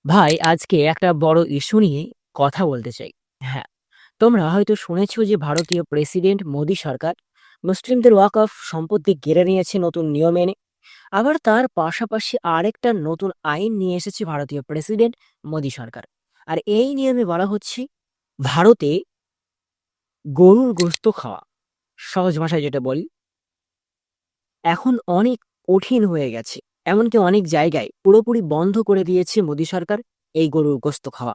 ভাই আজকে একটা বড় ইস্যু নিয়ে কথা বলতে চাই। হ্যাঁ, তোমরা হয়তো শুনেছো যে ভারতীয় প্রেসিডেন্ট মোদী সরকার মুসলিমদের ওয়াকফ সম্পত্তি কেড়ে নিয়েছে নতুন নিয়ম এনে। আবার তার পাশাপাশি আরেকটা নতুন আইন নিয়ে এসেছে ভারতীয় প্রেসিডেন্ট মোদী সরকার। আর এই নিয়মে বলা হচ্ছে ভারতে গরুর গোশত খাওয়া, সহজ ভাষায় যেটা বলি, এখন অনেক কঠিন হয়ে গেছে। এমনকি অনেক জায়গায় পুরোপুরি বন্ধ করে দিয়েছে মোদী সরকার এই গরুর গোশত খাওয়া।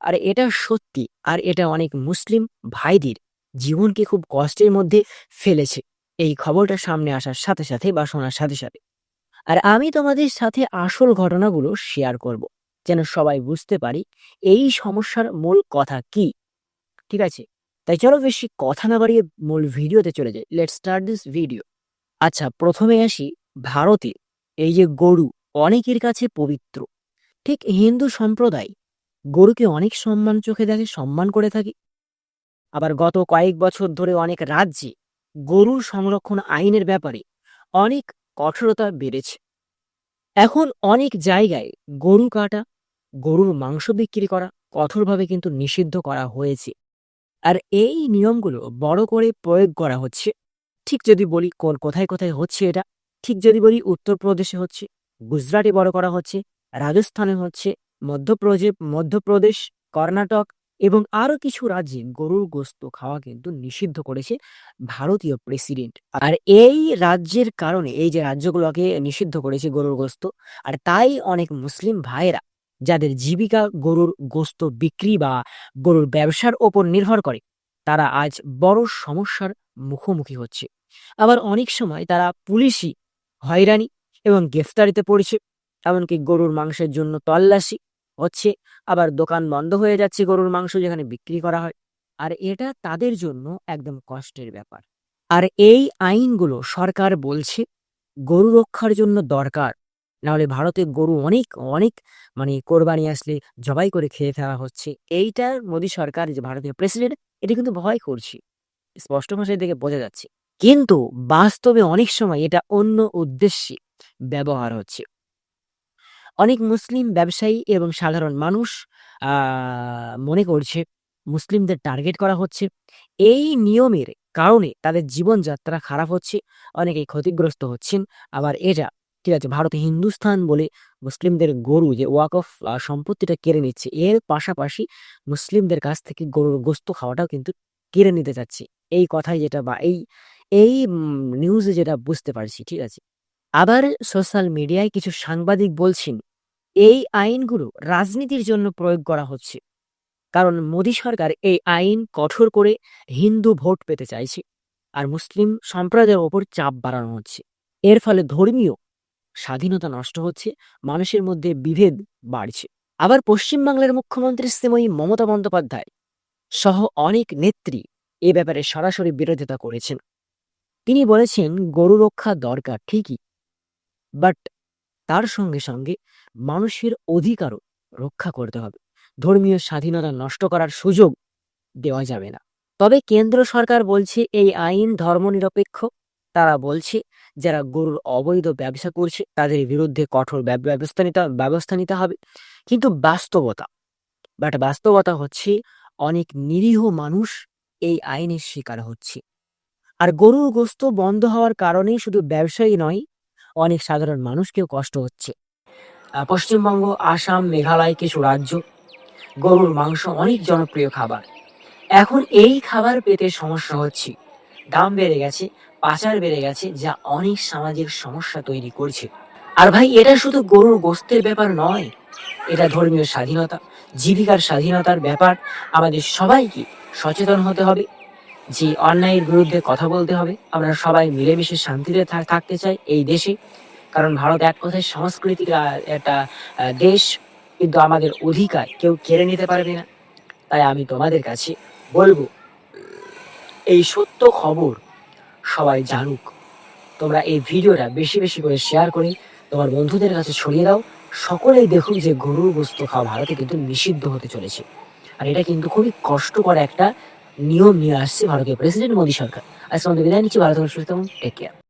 আর এটা সত্যি। আর এটা অনেক মুসলিম ভাইদের জীবনকে খুব কষ্টের মধ্যে ফেলেছে। এই খবরটা সামনে আসার সাথে সাথে বা শোনার সাথে সাথে আর আমি তোমাদের সাথে আসল ঘটনাগুলো শেয়ার করব, যেন সবাই বুঝতে পারি এই সমস্যার মূল কথা কি। ঠিক আছে, তাই চলো বেশি কথা না বাড়িয়ে মূল ভিডিওতে চলে যাই। Let's start this video. আচ্ছা, প্রথমে আসি ভারতে। এই যে গরু অনেকের কাছে পবিত্র, ঠিক হিন্দু সম্প্রদায় গরুকে অনেক সম্মান চোখে দেখে, সম্মান করে থাকে। আবার গত কয়েক বছর ধরে অনেক রাজ্যে গরুর সংরক্ষণ আইনের ব্যাপারে অনেক কঠোরতা বেড়েছে। এখন অনেক জায়গায় গরু কাটা, গরুর মাংস বিক্রি করা কঠোরভাবে কিন্তু নিষিদ্ধ করা হয়েছে। আর এই নিয়মগুলো বড় করে প্রয়োগ করা হচ্ছে। ঠিক যদি বলি কোথায় কোথায় হচ্ছে এটা, ঠিক যদি বলি উত্তরপ্রদেশে হচ্ছে, গুজরাটে বড় করা হচ্ছে, রাজস্থানে হচ্ছে, মধ্যপ্রদেশ, কর্ণাটক এবং আরো কিছু রাজ্যে গরুর গোশত খাওয়া কিন্তু নিষিদ্ধ করেছে ভারতীয় প্রেসিডেন্ট। আর এই রাজ্যের কারণে, এই যে রাজ্যগুলোকে নিষিদ্ধ করেছে গরুর গোশত, আর তাই অনেক মুসলিম ভাইয়েরা যাদের জীবিকা গরুর গোশত বিক্রি বা গরুর ব্যবসার ওপর নির্ভর করে, তারা আজ বড় সমস্যার মুখোমুখি হচ্ছে। আবার অনেক সময় তারা পুলিশি হয়রানি এবং গ্রেফতারিতে পড়েছে। এমনকি গরুর মাংসের জন্য তল্লাশি হচ্ছে, আবার দোকান বন্ধ হয়ে যাচ্ছে গরুর মাংস যেখানে বিক্রি করা হয়। আর এটা তাদের জন্য একদম কষ্টের ব্যাপার। আর এই আইনগুলো সরকার বলছে গরু রক্ষার জন্য দরকার, নাহলে ভারতে গরু অনেক অনেক মানে কোরবানি আসলে জবাই করে খেয়ে ফেলা হচ্ছে। এইটার মোদী সরকার, যে ভারতীয় প্রেসিডেন্ট, এটা কিন্তু ভয় করছে, স্পষ্ট ভাষায় দেখে বোঝা যাচ্ছে। কিন্তু বাস্তবে অনেক সময় এটা অন্য উদ্দেশ্যে ব্যবহার হচ্ছে। অনেক মুসলিম ব্যবসায়ী এবং সাধারণ মানুষ মনে করছে মুসলিমদের টার্গেট করা হচ্ছে। এই নিয়মের কারণে তাদের জীবনযাত্রা খারাপ হচ্ছে, অনেকেই ক্ষতিগ্রস্ত হচ্ছেন। আবার এটা ঠিক আছে, ভারতে হিন্দুস্থান বলে মুসলিমদের গরু যে ওয়াকফ সম্পত্তিটা কেড়ে নিচ্ছে, এর পাশাপাশি মুসলিমদের কাছ থেকে গরুর গোস্ত খাওয়াটাও কিন্তু কেড়ে নিতে চাচ্ছে। এই কথাই যেটা বা এই এই নিউজে যেটা বুঝতে পারছি। ঠিক আছে, আবার সোশ্যাল মিডিয়ায় কিছু সাংবাদিক বলছেন এই আইনগুলো রাজনীতির জন্য প্রয়োগ করা হচ্ছে, কারণ মোদী সরকার এই আইন কঠোর করে হিন্দু ভোট পেতে চাইছে। আর মুসলিম সম্প্রদায়ের ওপর চাপ বাড়ানো হচ্ছে। এর ফলে ধর্মীয় স্বাধীনতা নষ্ট হচ্ছে, মানুষের মধ্যে বিভেদ বাড়ছে। আবার পশ্চিমবাংলার মুখ্যমন্ত্রী শ্রীময়ী মমতা বন্দ্যোপাধ্যায় সহ অনেক নেত্রী এ ব্যাপারে সরাসরি বিরোধিতা করেছেন। তিনি বলেছেন গরু রক্ষা দরকার ঠিকই, বাট তার সঙ্গে সঙ্গে মানুষের অধিকারও রক্ষা করতে হবে। ধর্মীয় স্বাধীনতা নষ্ট করার সুযোগ দেওয়া যাবে না। তবে কেন্দ্র সরকার বলছে এই আইন ধর্মনিরপেক্ষ। তারা বলছে যারা গরুর অবৈধ ব্যবসা করছে তাদের বিরুদ্ধে কঠোর ব্যবস্থা নিতে হবে। কিন্তু বাস্তবতা হচ্ছে অনেক নিরীহ মানুষ এই আইনের শিকার হচ্ছে। আর গরুর গোশত বন্ধ হওয়ার কারণেই শুধু ব্যবসায়ী নয়, অনেক সাধারণ মানুষকেও কষ্ট হচ্ছে। পশ্চিমবঙ্গ, আসাম, মেঘালয় কিছু রাজ্য গরুর মাংস অনেক জনপ্রিয় খাবার। এখন এই খাবার পেতে সমস্যা হচ্ছে, দাম বেড়ে গেছে, পাচার বেড়ে গেছে, যা অনেক সামাজিক সমস্যা তৈরি করছে। আর ভাই, এটা শুধু গরুর গোশতের ব্যাপার নয়, এটা ধর্মীয় স্বাধীনতা, জীবিকার স্বাধীনতার ব্যাপার। আমাদের সবাইকে সচেতন হতে হবে, যে অন্যায়ের বিরুদ্ধে কথা বলতে হবে। আমরা সবাই মিলেমিশে শান্তিতে থাকতে চাই এই দেশে, কারণ ভারত এক কথায় সাংস্কৃতিক একটা দেশ, কিন্তু আমাদের অধিকার কেউ কেড়ে নিতে পারবে না। তাই আমি তোমাদের কাছে বলবো, এই সত্য খবর সবাই জানুক। তোমরা এই ভিডিওটা বেশি বেশি করে শেয়ার করে তোমার বন্ধুদের কাছে ছড়িয়ে দাও। সকলেই দেখুক যে গরুর গোশত খাওয়া ভারতে কিন্তু নিষিদ্ধ হতে চলেছে। আর এটা কিন্তু খুবই কষ্টকর একটা নিয়ম নিয়ে আসছে ভারতীয় প্রেসিডেন্ট মোদী সরকার। আজকে আমাদের বিদায় নিচ্ছি। ভালো থাকুন, সুস্থ থাকুন, টেক কেয়ার।